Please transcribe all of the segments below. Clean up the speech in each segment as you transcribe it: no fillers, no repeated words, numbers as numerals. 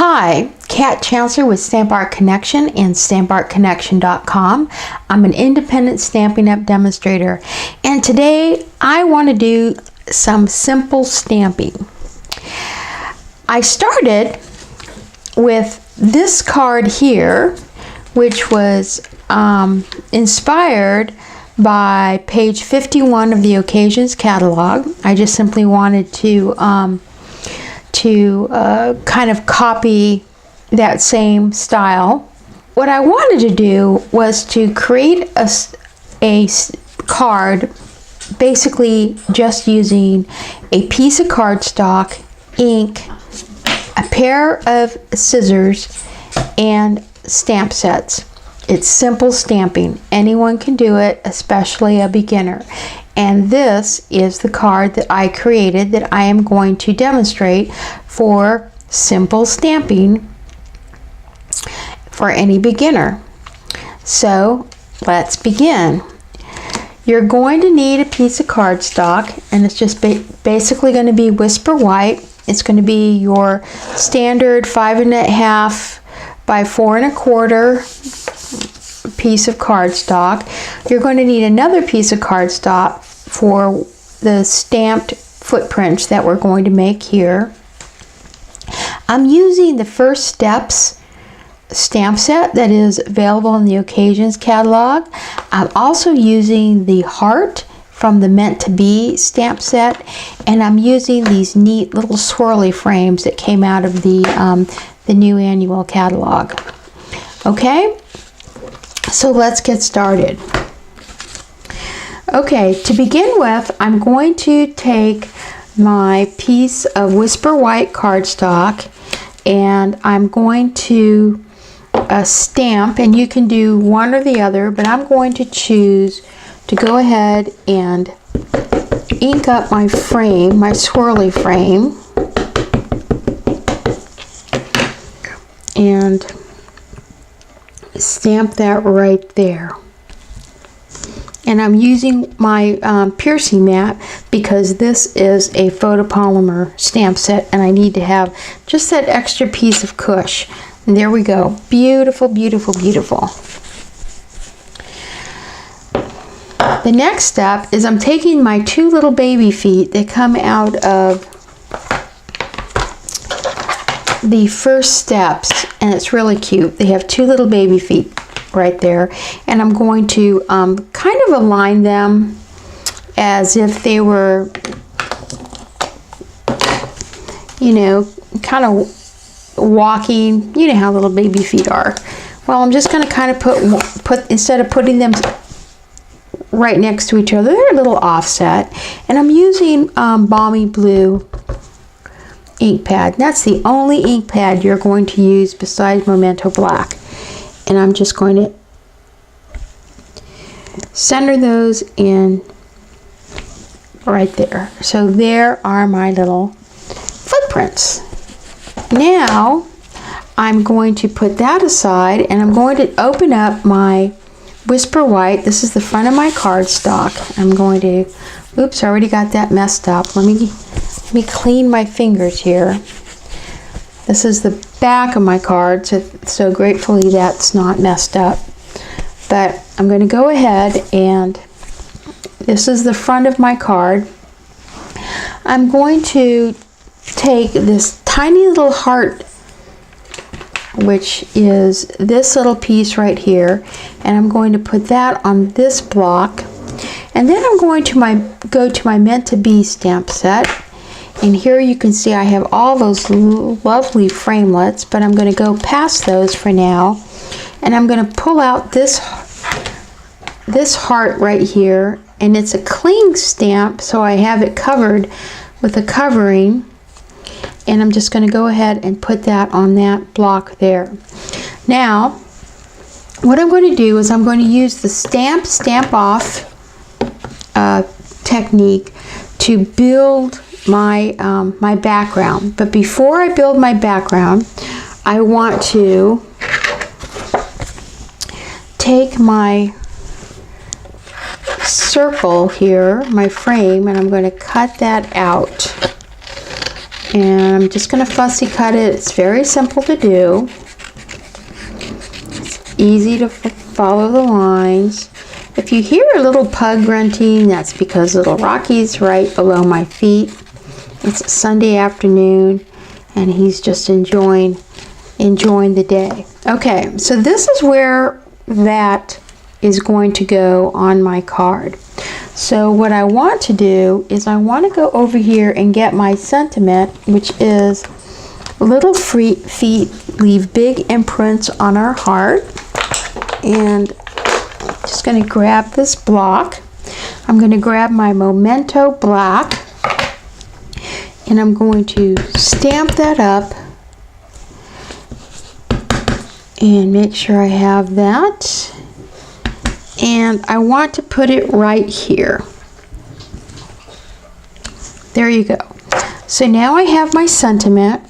Hi, Kat Chancellor with Stamp Art Connection and stampartconnection.com. I'm an independent Stampin' Up! Demonstrator, and today I want to do some simple stamping. I started with this card here, which was inspired by page 51 of the Occasions catalog. I just simply wanted to kind of copy that same style. What I wanted to do was to create a card basically just using a piece of cardstock, ink, a pair of scissors, and stamp sets. It's simple stamping. Anyone can do it, especially a beginner. And this is the card that I created that I am going to demonstrate for simple stamping for any beginner. So let's begin. You're going to need a piece of cardstock, and it's just basically going to be Whisper White. It's going to be your standard 5.5 by 4 1/4 piece of cardstock. You're going to need another piece of cardstock for the stamped footprints that we're going to make here. I'm using the First Steps stamp set that is available in the Occasions catalog. I'm also using the heart from the Meant to Be stamp set, and I'm using these neat little swirly frames that came out of the new annual catalog. Okay, so let's get started. Okay, to begin with, I'm going to take my piece of Whisper White cardstock and I'm going to stamp, and you can do one or the other, but I'm going to choose to go ahead and ink up my frame, my swirly frame, and stamp that right there. And I'm using my piercing mat because this is a photopolymer stamp set and I need to have just that extra piece of cush. And there we go. Beautiful, beautiful, beautiful. The next step is I'm taking my two little baby feet that come out of the First Steps, and it's really cute. They have two little baby feet right there, and I'm going to kind of align them as if they were, you know, kind of walking. You know how little baby feet are. Well, I'm just going to kind of put instead of putting them right next to each other, they're a little offset, and I'm using Balmy Blue ink pad. That's the only ink pad you're going to use besides Memento Black. And I'm just going to center those in right there. So there are my little footprints. Now I'm going to put that aside and I'm going to open up my Whisper White. This is the front of my cardstock. I'm going to, oops, I already got that messed up. Let me clean my fingers here. This is the back of my card, so gratefully that's not messed up. But I'm going to go ahead and this is the front of my card. I'm going to take this tiny little heart, which is this little piece right here, and I'm going to put that on this block. And then I'm going to go to my Meant to Be stamp set. And here you can see I have all those lovely framelets, but I'm going to go past those for now. And I'm going to pull out this heart right here, and it's a cling stamp, so I have it covered with a covering. And I'm just going to go ahead and put that on that block there. Now, what I'm going to do is I'm going to use the stamp off technique to build my my background. But before I build my background, I want to take my circle here, my frame, and I'm going to cut that out. And I'm just going to fussy cut it. It's very simple to do. It's easy to follow the lines. If you hear a little pug grunting, that's because little Rocky's right below my feet. It's a Sunday afternoon and he's just enjoying the day. Okay, so this is where that is going to go on my card. So what I want to do is I want to go over here and get my sentiment, which is little feet leave big imprints on our heart. And I'm just going to grab this block. I'm going to grab my Memento black and I'm going to stamp that up and make sure I have that. And I want to put it right here. There you go. So now I have my sentiment.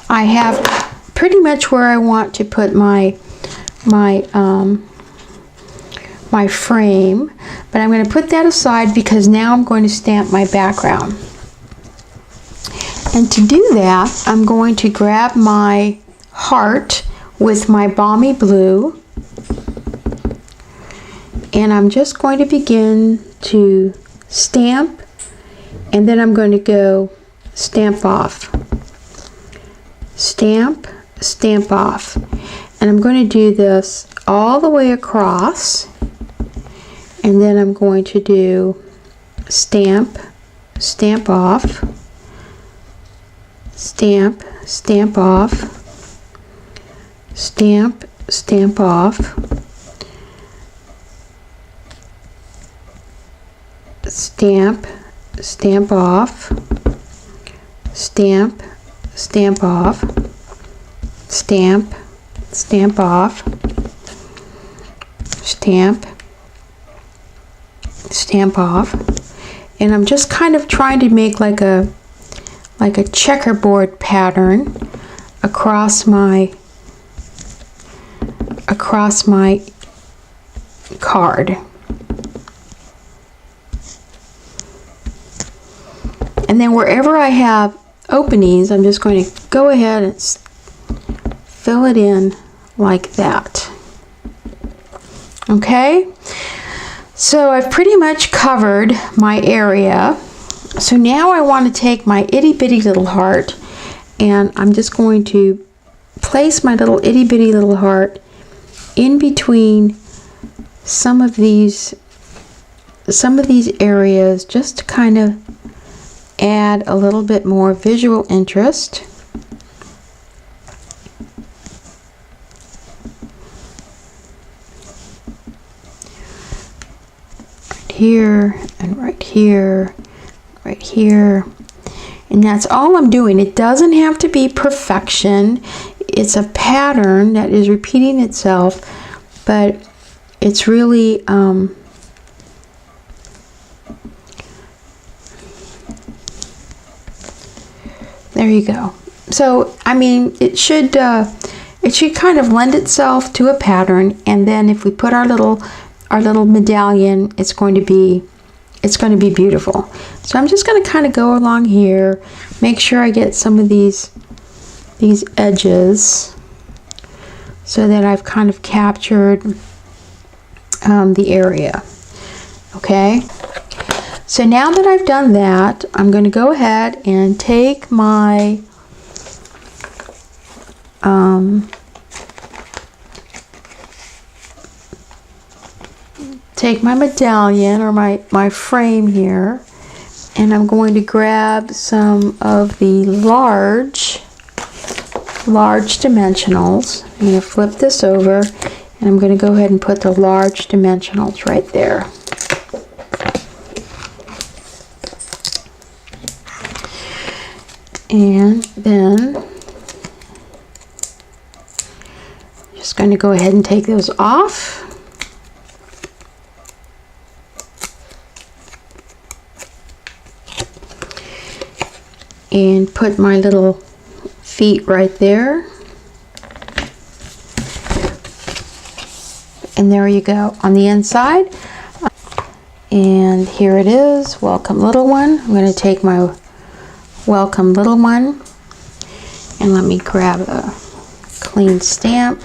I have pretty much where I want to put my frame, but I'm going to put that aside because now I'm going to stamp my background. And to do that, I'm going to grab my heart with my balmy blue, and I'm just going to begin to stamp, and then I'm going to go stamp off, stamp, stamp off, and I'm going to do this all the way across, and then I'm going to do stamp, stamp off, stamp, stamp off, stamp, stamp off, stamp, stamp off, stamp, stamp off, stamp, stamp off, stamp, stamp off. And I'm just kind of trying to make like a checkerboard pattern across my card. And then wherever I have openings, I'm just going to go ahead and fill it in like that. Okay, so I've pretty much covered my area. So now I want to take my itty bitty little heart, and I'm just going to place my little itty bitty little heart in between some of these areas, just to kind of add a little bit more visual interest. Right here and right here, right here. And that's all I'm doing. It doesn't have to be perfection. It's a pattern that is repeating itself, but it's really there you go. So I mean, it should kind of lend itself to a pattern, and then if we put our little medallion, it's going to be beautiful. So I'm just going to kind of go along here, make sure I get some of these edges so that I've kind of captured the area. Okay, so now that I've done that, I'm going to go ahead and take my medallion or my frame here, and I'm going to grab some of the large dimensionals. I'm going to flip this over, and I'm going to go ahead and put the large dimensionals right there. And then I'm just going to go ahead and take those off. And put my little feet right there. And there you go on the inside. And here it is. Welcome, little one. I'm going to take my welcome little one. And let me grab a clean stamp.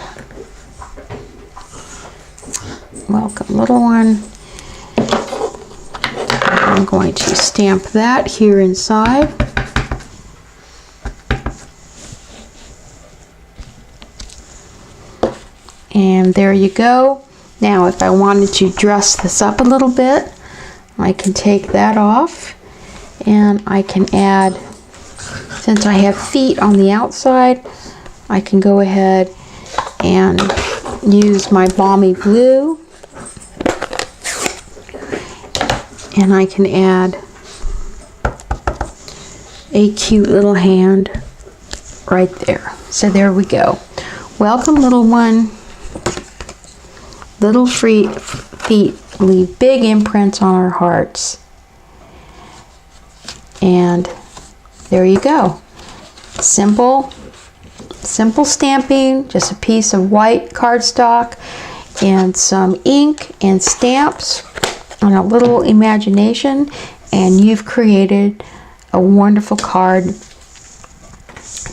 Welcome little one. I'm going to stamp that here inside. And there you go. Now if I wanted to dress this up a little bit, I can take that off and I can add, since I have feet on the outside, I can go ahead and use my balmy blue and I can add a cute little hand right there. So there we go. Welcome little one. Little feet leave big imprints on our hearts. And there you go. Simple stamping, just a piece of white cardstock and some ink and stamps and a little imagination, and you've created a wonderful card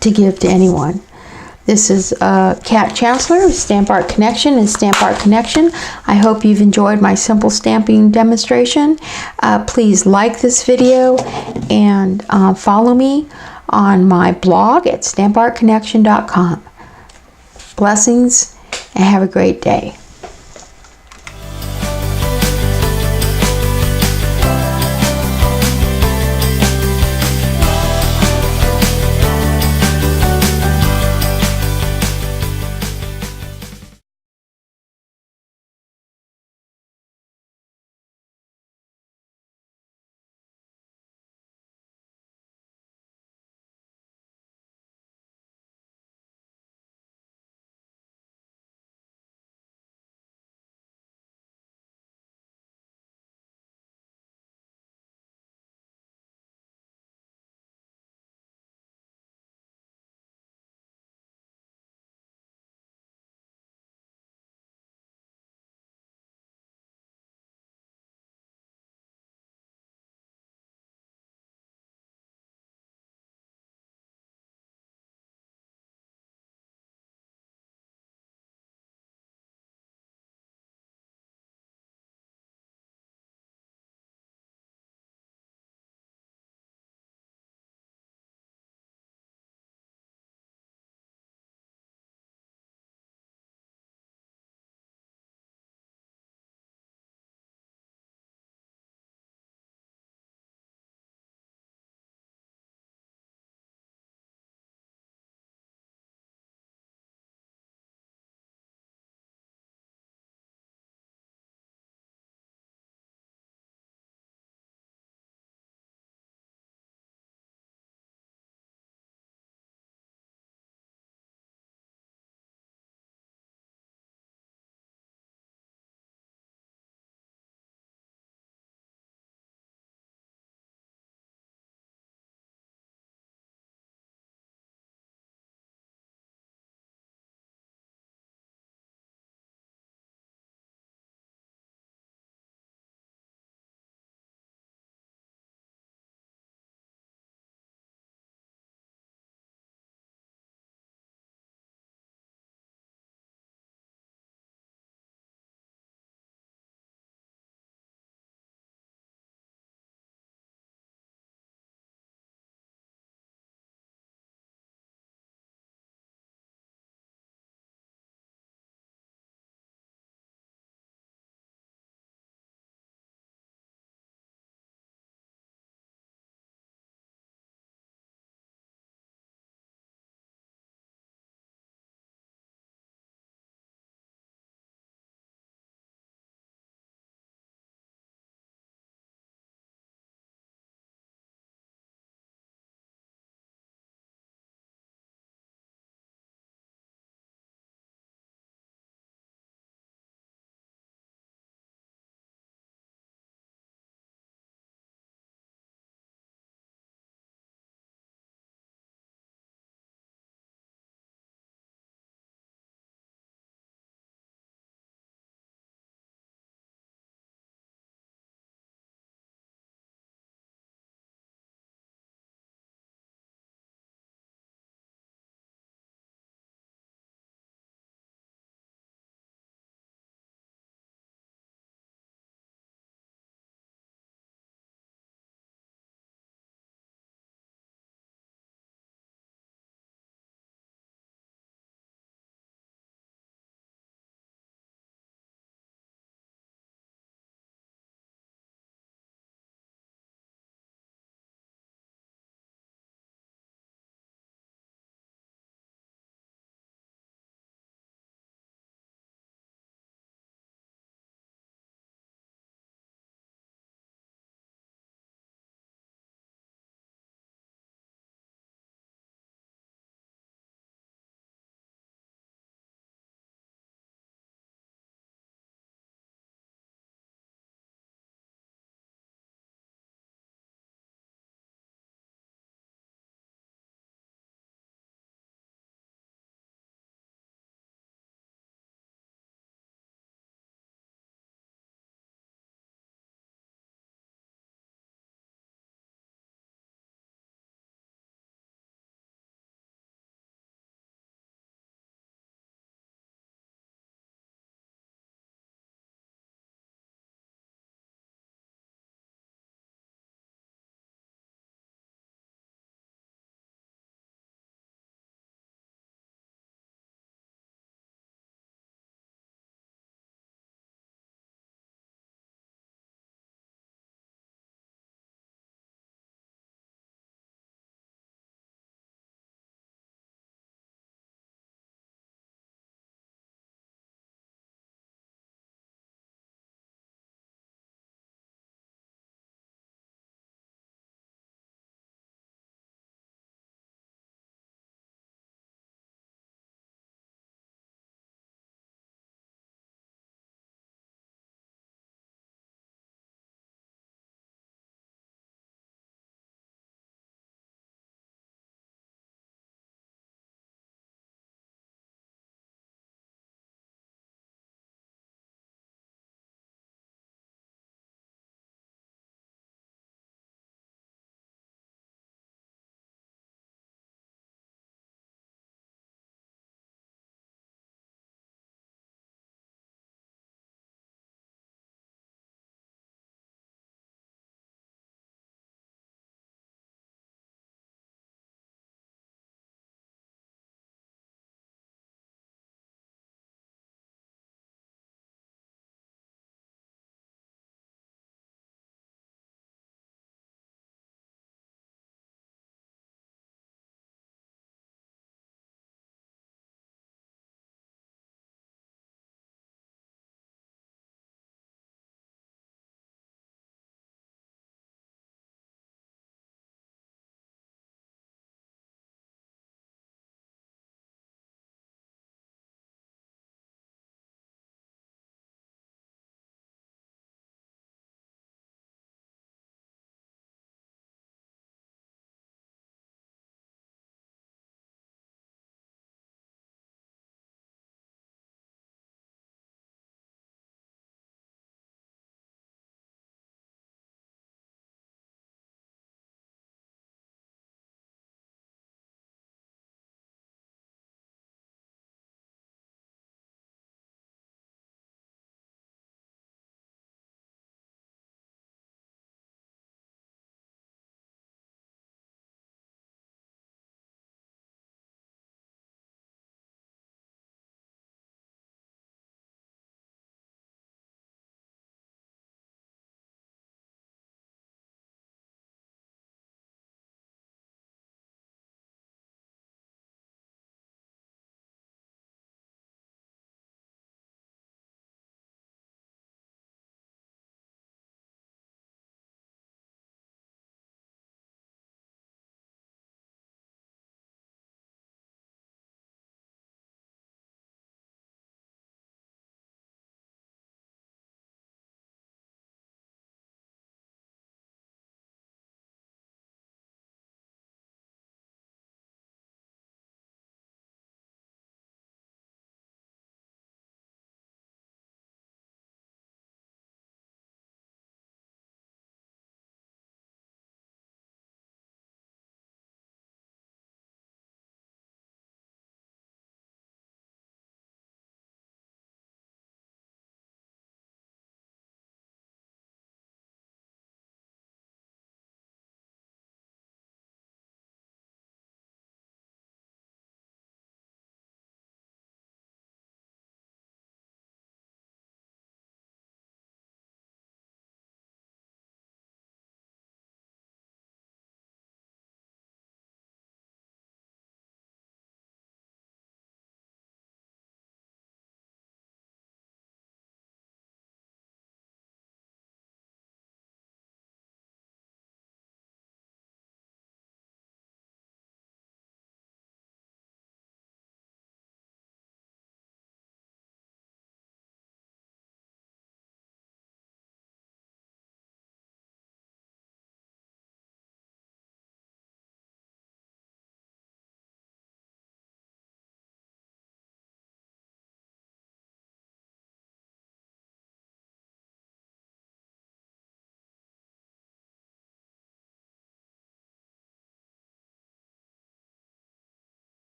to give to anyone. This is Kat Chancellor of Stamp Art Connection and Stamp Art Connection. I hope you've enjoyed my simple stamping demonstration. Please like this video and follow me on my blog at stampartconnection.com. Blessings and have a great day.